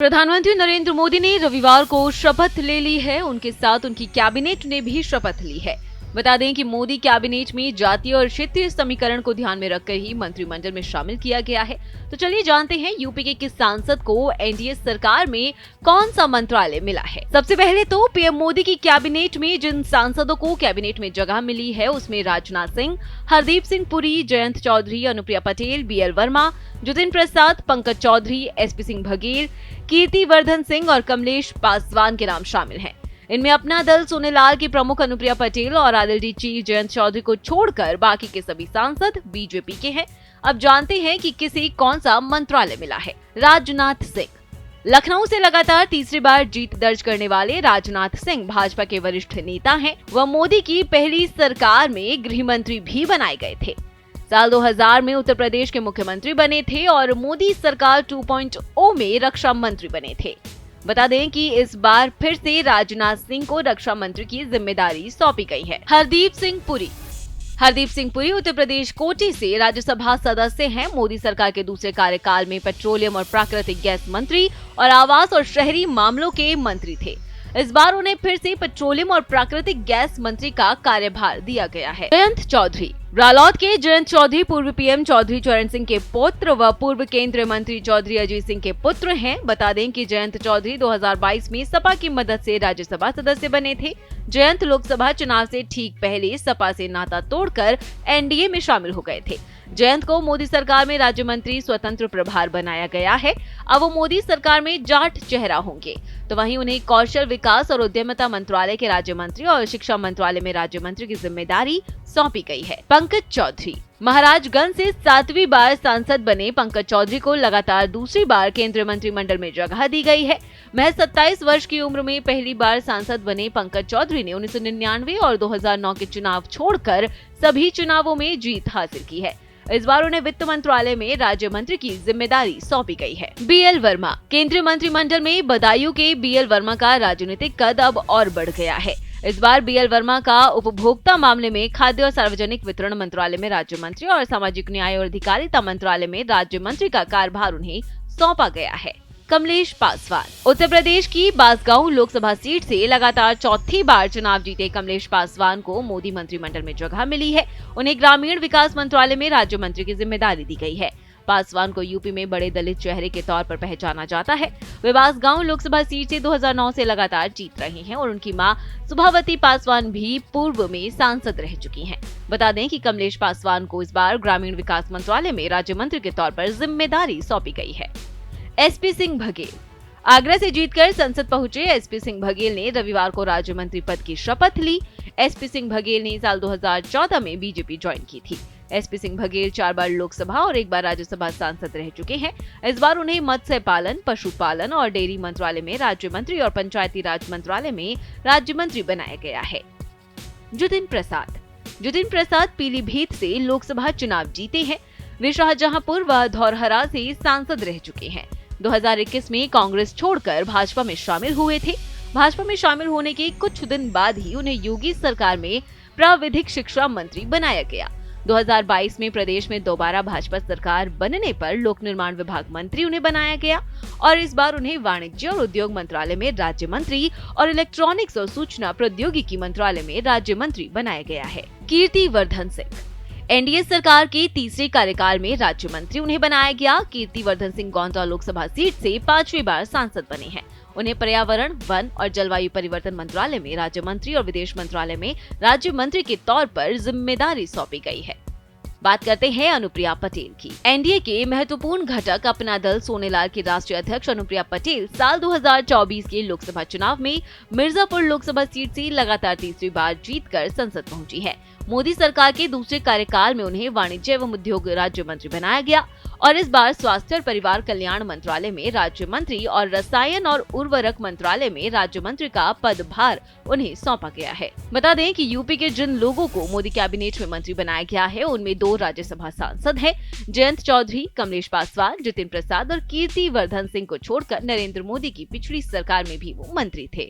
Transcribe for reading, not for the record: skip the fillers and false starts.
प्रधानमंत्री नरेंद्र मोदी ने रविवार को शपथ ले ली है। उनके साथ उनकी कैबिनेट ने भी शपथ ली है। बता दें कि मोदी कैबिनेट में जातीय और क्षेत्रीय समीकरण को ध्यान में रखकर ही मंत्रिमंडल में शामिल किया गया है। तो चलिए जानते हैं यूपी के किस सांसद को एनडीए सरकार में कौन सा मंत्रालय मिला है। सबसे पहले तो पीएम मोदी की कैबिनेट में जिन सांसदों को कैबिनेट में जगह मिली है उसमें राजनाथ सिंह, हरदीप सिंह पुरी, जयंत चौधरी, अनुप्रिया पटेल, बीएल वर्मा, जितिन प्रसाद, पंकज चौधरी, एसपी सिंह बघेल, कीर्तिवर्धन सिंह और कमलेश पासवान के नाम शामिल हैं। इनमें अपना दल सोनेलाल की प्रमुख अनुप्रिया पटेल और आरएलडी चीफ जयंत चौधरी को छोड़कर बाकी के सभी सांसद बीजेपी के हैं। अब जानते हैं कि किसे कौन सा मंत्रालय मिला है। राजनाथ सिंह लखनऊ से लगातार तीसरी बार जीत दर्ज करने वाले राजनाथ सिंह भाजपा के वरिष्ठ नेता हैं। वह मोदी की पहली सरकार में गृह मंत्री भी बनाए गए थे। साल 2000 में उत्तर प्रदेश के मुख्यमंत्री बने थे और मोदी सरकार 2.0 में रक्षा मंत्री बने थे। बता दें कि इस बार फिर से राजनाथ सिंह को रक्षा मंत्री की जिम्मेदारी सौंपी गई है। हरदीप सिंह पुरी उत्तर प्रदेश कोटे से राज्यसभा सदस्य हैं। मोदी सरकार के दूसरे कार्यकाल में पेट्रोलियम और प्राकृतिक गैस मंत्री और आवास और शहरी मामलों के मंत्री थे। इस बार उन्हें फिर से पेट्रोलियम और प्राकृतिक गैस मंत्री का कार्यभार दिया गया है। जयंत चौधरी रालोद के जयंत चौधरी पूर्व पीएम चौधरी चरण सिंह के पुत्र व पूर्व केंद्रीय मंत्री चौधरी अजीत सिंह के पुत्र हैं। बता दें कि जयंत चौधरी 2022 में सपा की मदद से राज्यसभा सदस्य बने थे। जयंत लोकसभा चुनाव से ठीक पहले सपा से नाता तोड़कर एनडीए में शामिल हो गए थे। जयंत को मोदी सरकार में राज्य मंत्री स्वतंत्र प्रभार बनाया गया है। अब वो मोदी सरकार में जाट चेहरा होंगे। तो वहीं उन्हें कौशल विकास और उद्यमिता मंत्रालय के राज्य मंत्री और शिक्षा मंत्रालय में राज्य मंत्री की जिम्मेदारी सौंपी गई है। पंकज चौधरी महाराजगंज से 7वीं बार सांसद बने पंकज चौधरी को लगातार दूसरी बार केंद्रीय मंत्रिमंडल में जगह दी गई है। महज 27 वर्ष की उम्र में पहली बार सांसद बने पंकज चौधरी ने 1999 और 2009 के चुनाव छोड़कर सभी चुनावों में जीत हासिल की है। इस बार उन्हें वित्त मंत्रालय में राज्य मंत्री की जिम्मेदारी सौंपी गई है। बीएल वर्मा केंद्रीय मंत्रिमंडल में बदायूं के बीएल वर्मा का राजनीतिक कद अब और बढ़ गया है। इस बार बीएल वर्मा का उपभोक्ता मामले में खाद्य और सार्वजनिक वितरण मंत्रालय में राज्य मंत्री और सामाजिक न्याय और अधिकारिता मंत्रालय में राज्य मंत्री का कार्यभार उन्हें सौंपा गया है। कमलेश पासवान उत्तर प्रदेश की बांसगांव लोकसभा सीट से लगातार चौथी बार चुनाव जीते कमलेश पासवान को मोदी मंत्रिमंडल में जगह मिली है। उन्हें ग्रामीण विकास मंत्रालय में राज्य मंत्री की जिम्मेदारी दी गई है। पासवान को यूपी में बड़े दलित चेहरे के तौर पर पहचाना जाता है। वे बांसगांव लोकसभा सीट से 2009 से लगातार जीत रहे हैं और उनकी मां सुभावती पासवान भी पूर्व में सांसद रह चुकी हैं। बता दें कि कमलेश पासवान को इस बार ग्रामीण विकास मंत्रालय में राज्य मंत्री के तौर पर जिम्मेदारी सौंपी गई है। एसपी सिंह बघेल आगरा से जीतकर संसद पहुंचे एसपी सिंह बघेल ने रविवार को राज्य मंत्री पद की शपथ ली। एसपी सिंह बघेल ने साल 2014 में बीजेपी ज्वाइन की थी। एसपी सिंह बघेल 4 बार लोकसभा और 1 बार राज्यसभा सांसद रह चुके हैं। इस बार उन्हें मत्स्य पालन, पशुपालन और डेयरी मंत्रालय में राज्य मंत्री और पंचायती राज मंत्रालय में राज्य मंत्री बनाया गया है। जितिन प्रसाद पीलीभीत से लोकसभा चुनाव जीते हैं। वे शाहजहांपुर व धौरहरा से सांसद रह चुके हैं। 2021 में कांग्रेस छोड़कर भाजपा में शामिल हुए थे। भाजपा में शामिल होने के कुछ दिन बाद ही उन्हें योगी सरकार में प्राविधिक शिक्षा मंत्री बनाया गया। 2022 में प्रदेश में दोबारा भाजपा सरकार बनने पर लोक निर्माण विभाग मंत्री उन्हें बनाया गया और इस बार उन्हें वाणिज्य और उद्योग मंत्रालय में राज्य मंत्री और इलेक्ट्रॉनिक्स और सूचना प्रौद्योगिकी मंत्रालय में राज्य मंत्री बनाया गया है। कीर्तिवर्धन सिंह एनडीए सरकार के तीसरे कार्यकाल में राज्य मंत्री उन्हें बनाया गया। कीर्तिवर्धन सिंह गोंडा लोकसभा सीट से 5वीं बार सांसद बने हैं। उन्हें पर्यावरण, वन और जलवायु परिवर्तन मंत्रालय में राज्य मंत्री और विदेश मंत्रालय में राज्य मंत्री के तौर पर जिम्मेदारी सौंपी गई है। बात करते हैं अनुप्रिया पटेल की। एनडीए के महत्वपूर्ण घटक अपना दल सोनेलाल की राष्ट्रीय अध्यक्ष अनुप्रिया पटेल साल 2024 के लोकसभा चुनाव में मिर्जापुर लोकसभा सीट से लगातार तीसरी बार जीतकर संसद पहुंची है। मोदी सरकार के दूसरे कार्यकाल में उन्हें वाणिज्य एवं उद्योग राज्य मंत्री बनाया गया और इस बार स्वास्थ्य और परिवार कल्याण मंत्रालय में राज्य मंत्री और रसायन और उर्वरक मंत्रालय में राज्य मंत्री का पदभार उन्हें सौंपा गया है। बता दें कि यूपी के जिन लोगों को मोदी कैबिनेट में मंत्री बनाया गया है उनमें 2 राज्यसभा सांसद हैं। जयंत चौधरी, कमलेश पासवान, जितिन प्रसाद और कीर्तिवर्धन सिंह को छोड़कर नरेंद्र मोदी की पिछली सरकार में भी वो मंत्री थे।